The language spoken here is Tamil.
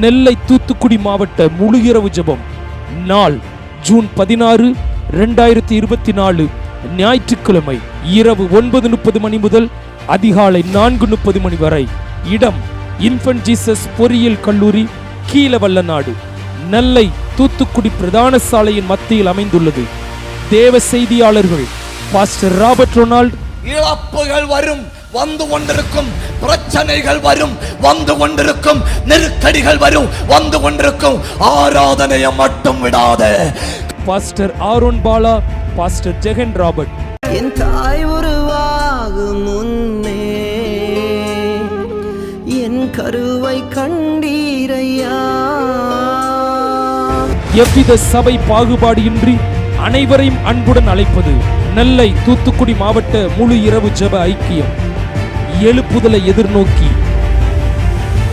நெல்லை தூத்துக்குடி மாவட்ட முழு இரவு ஜெபம். நாள் ஜூன் 16, 2024 ஞாயிற்றுக்கிழமை இரவு 9:30 மணி முதல் அதிகாலை 4:30 மணி வரை. இடம் இன்ஃபன்ட் ஜீசஸ் பொறியியல் கல்லூரி, கீழவல்லநாடு, நெல்லை தூத்துக்குடி பிரதான சாலையின் மத்தியில் அமைந்துள்ளது. தேவ செய்தியாளர்கள் பாஸ்டர் ராபர்ட் ரொனால்ட். இழப்புகள் வரும், வந்து கொண்டிருக்கும். பிரச்சனைகள் வரும், வந்து கொண்டிருக்கும். நெருக்கடிகள் வரும், வந்து கொண்டிருக்கும். ஆராதனையை மட்டும் விடாத. Pastor Aaron Bala, pastor Jegan Robert. என் தாய் உருவாகும் முன்னே என் கருவை கண்டீரையா. எவ்வித சபை பாகுபாடு இன்றி அனைவரையும் அன்புடன் அழைப்பது நெல்லை தூத்துக்குடி மாவட்ட முழு இரவு ஜெப ஐக்கியம். எழுப்புதலை எதிர்நோக்கி